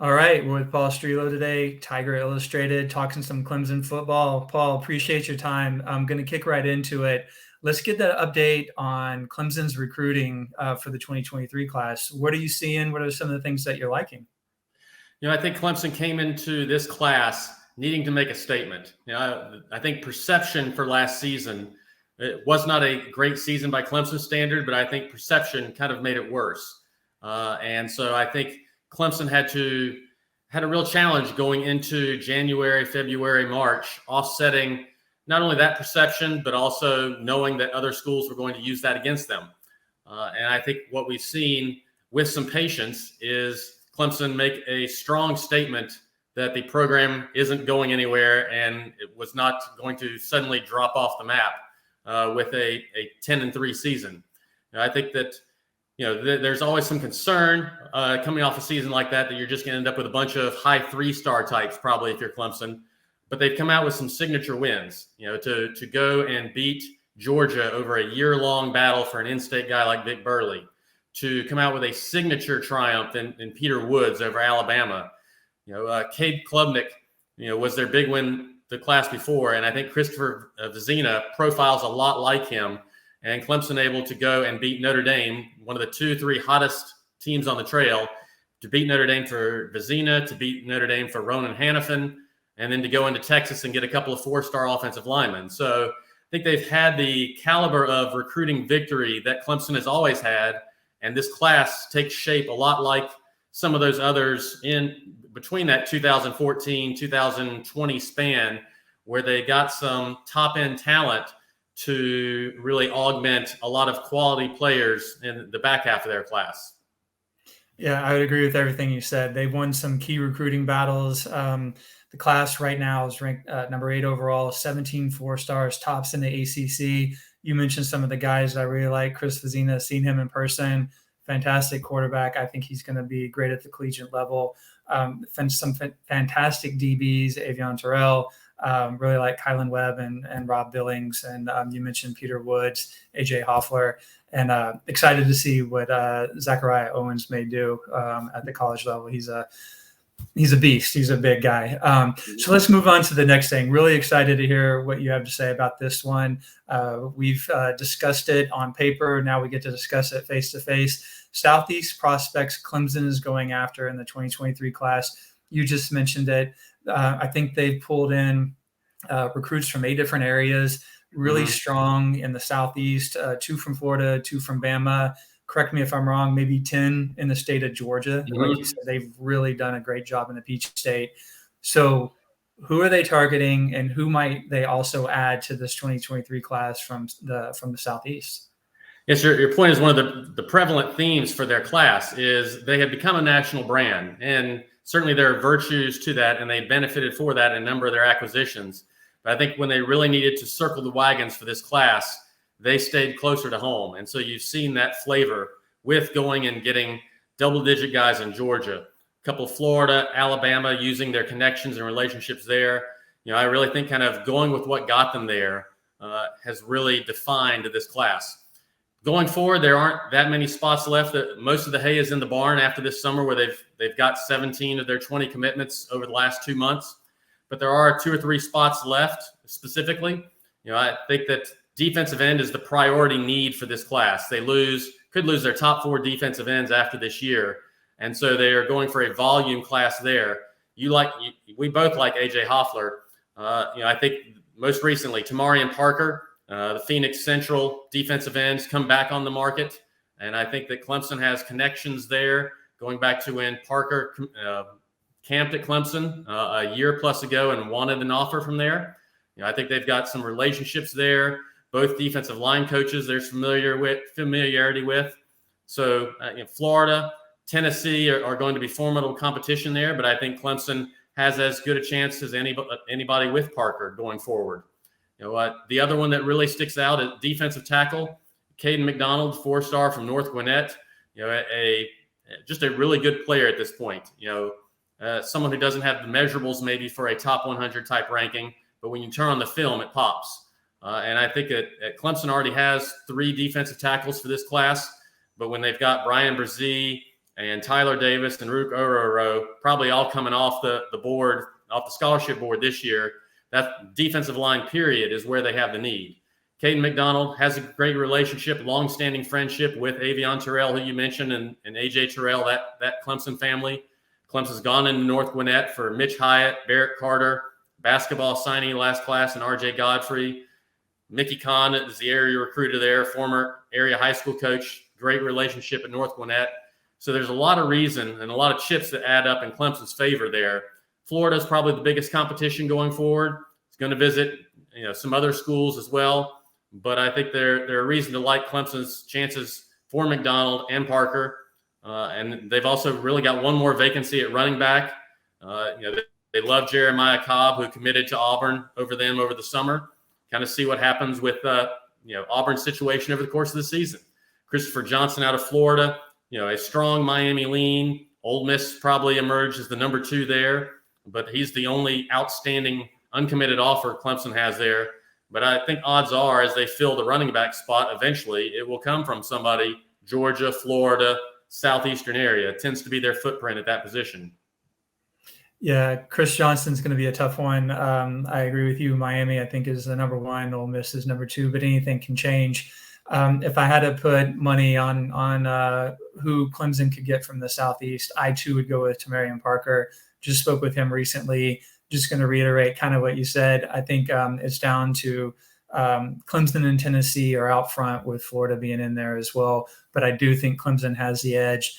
All right, we're with Paul Strelow today, Tiger Illustrated, talking some Clemson football. Paul, appreciate your time. I'm going to kick right into it. Let's get that update on Clemson's recruiting for the 2023 class. What are you seeing? What are some of the things that you're liking? I think Clemson came into this class needing to make a statement. I think perception for last season, it was not a great season by Clemson standard, but I think perception kind of made it worse. And so I think Clemson had a real challenge going into January, February, March, offsetting not only that perception, but also knowing that other schools were going to use that against them. And I think what we've seen with some patience is Clemson make a strong statement that the program isn't going anywhere and it was not going to suddenly drop off the map with a 10-3 season. I think that there's always some concern coming off a season like that you're just going to end up with a bunch of high 3-star types, probably if you're Clemson. But they've come out with some signature wins, to go and beat Georgia over a year-long battle for an in-state guy like Vic Burley, to come out with a signature triumph in Peter Woods over Alabama. Cade Klubnik, was their big win the class before, and I think Christopher Vizina profiles a lot like him. And Clemson able to go and beat Notre Dame, one of the 2-3 hottest teams on the trail, to beat Notre Dame for Vizina, to beat Notre Dame for Ronan Hannafin, and then to go into Texas and get a couple of 4-star offensive linemen. So I think they've had the caliber of recruiting victory that Clemson has always had, and this class takes shape a lot like some of those others in between that 2014, 2020 span, where they got some top-end talent to really augment a lot of quality players in the back half of their class. Yeah, I would agree with everything you said. They've won some key recruiting battles. The class right now is ranked number 8 overall, 17 4-stars, tops in the ACC. You mentioned some of the guys that I really like. Chris Vizina, seen him in person, fantastic quarterback. I think he's going to be great at the collegiate level. Some fantastic DBs, Avion Terrell, really like Kylan Webb and Rob Billings. And you mentioned Peter Woods, AJ Hoffler, and excited to see what Zachariah Owens may do at the college level. He's a beast. He's a big guy. So let's move on to the next thing. Really excited to hear what you have to say about this one. We've discussed it on paper. Now we get to discuss it face to face. Southeast prospects Clemson is going after in the 2023 class. You just mentioned it. I think they've pulled in recruits from 8 different areas, really strong in the Southeast, 2 from Florida, 2 from Bama. Correct me if I'm wrong, maybe 10 in the state of Georgia. Like you said, they've really done a great job in the Peach State. So who are they targeting, and who might they also add to this 2023 class from the Southeast? Yes, your point is one of the prevalent themes for their class is they have become a national brand, and certainly there are virtues to that, and they benefited for that in a number of their acquisitions. But I think when they really needed to circle the wagons for this class, they stayed closer to home. And so you've seen that flavor with going and getting double-digit guys in Georgia, a couple of Florida, Alabama, using their connections and relationships there. I really think kind of going with what got them there has really defined this class. Going forward, there aren't that many spots left. Most of the hay is in the barn after this summer, where they've got 17 of their 20 commitments over the last 2 months. But there are 2 or 3 spots left specifically. I think that defensive end is the priority need for this class. They could lose their top 4 defensive ends after this year. And so they are going for a volume class there. We both like AJ Hoffler. I think most recently, Tamarian Parker, the Phoenix Central defensive ends, come back on the market. And I think that Clemson has connections there, going back to when Parker camped at Clemson a year plus ago and wanted an offer from there. I think they've got some relationships there. Both defensive line coaches there's familiarity with. So Florida, Tennessee are going to be formidable competition there, but I think Clemson has as good a chance as anybody with Parker going forward. The other one that really sticks out is defensive tackle, Kaden McDonald, 4-star from North Gwinnett. Just a really good player at this point. Someone who doesn't have the measurables maybe for a top 100 type ranking, but when you turn on the film, it pops. And I think that Clemson already has 3 defensive tackles for this class, but when they've got Brian Brzee, and Tyler Davis and Rook Ororo probably all coming off the board, off the scholarship board this year. That defensive line period is where they have the need. Kaden Mcdonald has a great relationship, long-standing friendship with Avion Terrell, who you mentioned, and AJ Terrell, that Clemson family. Clemson's gone into North Gwinnett for Mitch Hyatt, Barrett Carter, basketball signee last class, and RJ Godfrey. Mickey Kahn is the area recruiter there, former area high school coach, great relationship at North Gwinnett. So there's a lot of reason and a lot of chips that add up in Clemson's favor there. Florida's probably the biggest competition going forward. It's going to visit, some other schools as well. But I think there are reason to like Clemson's chances for McDonald and Parker. And they've also really got one more vacancy at running back. They love Jeremiah Cobb, who committed to Auburn over the summer. Kind of see what happens with Auburn's situation over the course of the season. Christopher Johnson out of Florida, a strong Miami lean. Ole Miss probably emerged as the number 2 there, but he's the only outstanding uncommitted offer Clemson has there. But I think odds are, as they fill the running back spot, eventually it will come from somebody, Georgia, Florida, southeastern area. It tends to be their footprint at that position. Yeah, Chris Johnson's going to be a tough one. I agree with you. Miami, I think, is the number 1. Ole Miss is number 2, but anything can change. If I had to put money on who Clemson could get from the Southeast, I too would go with Tamarian Parker. Just spoke with him recently. Just going to reiterate kind of what you said. I think it's down to Clemson and Tennessee are out front, with Florida being in there as well. But I do think Clemson has the edge.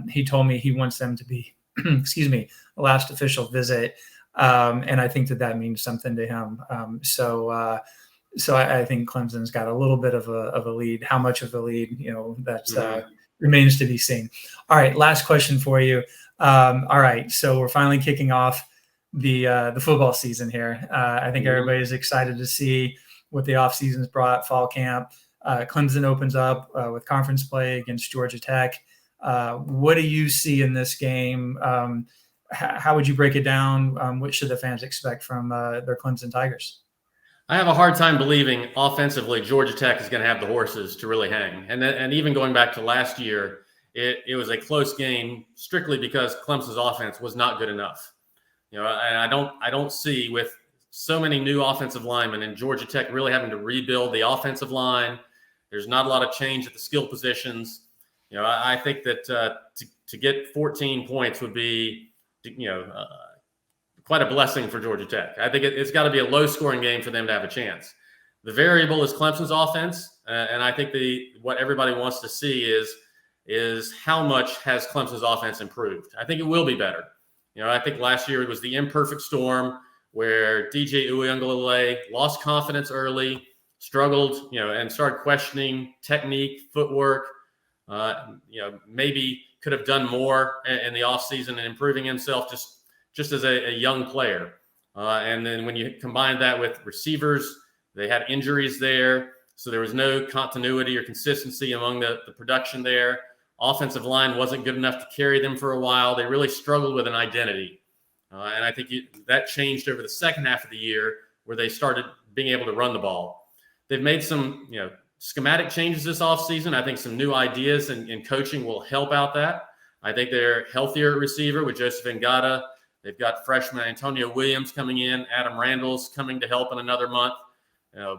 He told me he wants them to be, the last official visit. And I think that means something to him. So I think Clemson's got a little bit of a lead. How much of a lead, that remains to be seen. All right, last question for you. All right, so we're finally kicking off the football season here. I think everybody's excited to see what the off season's brought. Fall camp. Clemson opens up with conference play against Georgia Tech. What do you see in this game? How would you break it down? What should the fans expect from their Clemson Tigers? I have a hard time believing offensively Georgia Tech is going to have the horses to really hang. And even going back to last year, it was a close game strictly because Clemson's offense was not good enough. And I don't see, with so many new offensive linemen and Georgia Tech really having to rebuild the offensive line. There's not a lot of change at the skill positions. I think that to get 14 points would be, quite a blessing for Georgia Tech. I think it's got to be a low-scoring game for them to have a chance. The variable is Clemson's offense, and I think what everybody wants to see is how much has Clemson's offense improved. I think it will be better. I think last year it was the imperfect storm where DJ Uiagalelei lost confidence early, struggled, and started questioning technique, footwork. Maybe could have done more in the offseason and improving himself just as a young player. And then when you combine that with receivers, they had injuries there. So there was no continuity or consistency among the production there. Offensive line wasn't good enough to carry them for a while. They really struggled with an identity. And I think that changed over the second half of the year, where they started being able to run the ball. They've made some, schematic changes this offseason. I think some new ideas and coaching will help out that. I think they're healthier at receiver with Joseph Ngata. They've got freshman Antonio Williams coming in. Adam Randall's coming to help in another month.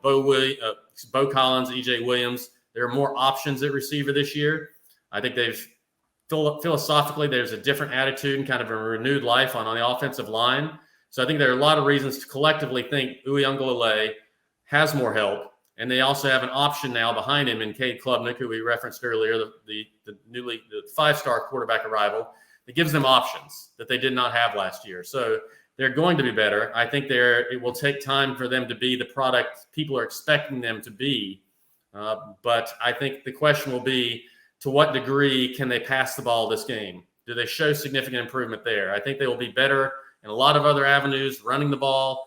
Bo Collins, E.J. Williams. There are more options at receiver this year. I think philosophically, there's a different attitude and kind of a renewed life on the offensive line. So I think there are a lot of reasons to collectively think Uiagalelei has more help. And they also have an option now behind him in Cade Klubnik, who we referenced earlier, the 5-star quarterback arrival. It gives them options that they did not have last year. So they're going to be better. I think it will take time for them to be the product people are expecting them to be. But I think the question will be, to what degree can they pass the ball this game? Do they show significant improvement there? I think they will be better in a lot of other avenues, running the ball.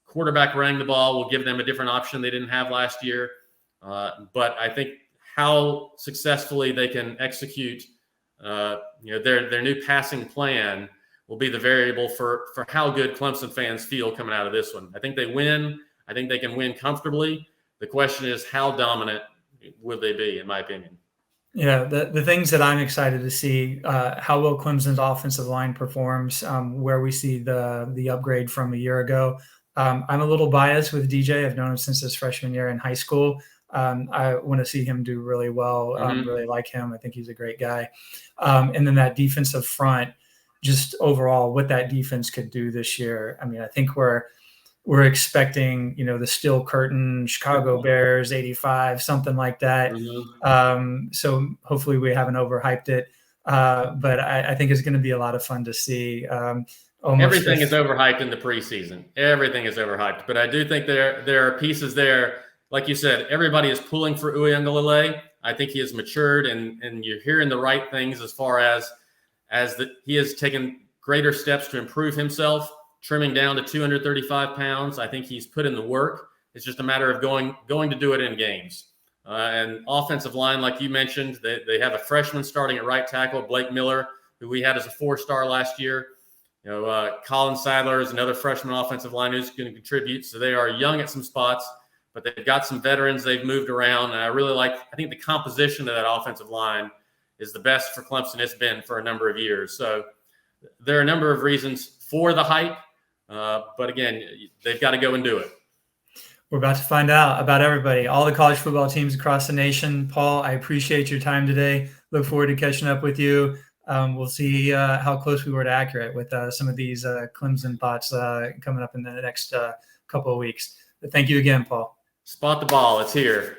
Quarterback running the ball will give them a different option they didn't have last year. But I think how successfully they can execute their new passing plan will be the variable for how good Clemson fans feel coming out of this one. I think they win. I think they can win comfortably. The question is, how dominant will they be, in my opinion? Yeah, the things that I'm excited to see, how well Clemson's offensive line performs, where we see the upgrade from a year ago. I'm a little biased with DJ. I've known him since his freshman year in high school. I want to see him do really well. Really like him. I think he's a great guy. And then that defensive front, just overall, what that defense could do this year. I mean, I think we're expecting, the steel curtain, Chicago Bears, 85, something like that. So hopefully we haven't overhyped it. But I think it's going to be a lot of fun to see. Everything is overhyped in the preseason. Everything is overhyped. But I do think there are pieces there. Like you said, everybody is pulling for Uiagalelei. I think he has matured, and you're hearing the right things as far as he has taken greater steps to improve himself, trimming down to 235 pounds. I think he's put in the work. It's just a matter of going to do it in games. And offensive line, like you mentioned, they have a freshman starting at right tackle, Blake Miller, who we had as a 4-star last year. Colin Sadler is another freshman offensive line who's going to contribute. So they are young at some spots, but they've got some veterans they've moved around. And I think the composition of that offensive line is the best for Clemson it's been for a number of years. So there are a number of reasons for the hype. But again, they've got to go and do it. We're about to find out about everybody, all the college football teams across the nation. Paul, I appreciate your time today. Look forward to catching up with you. We'll see how close we were to accurate with some of these Clemson thoughts coming up in the next couple of weeks. But thank you again, Paul. Spot the ball. It's here.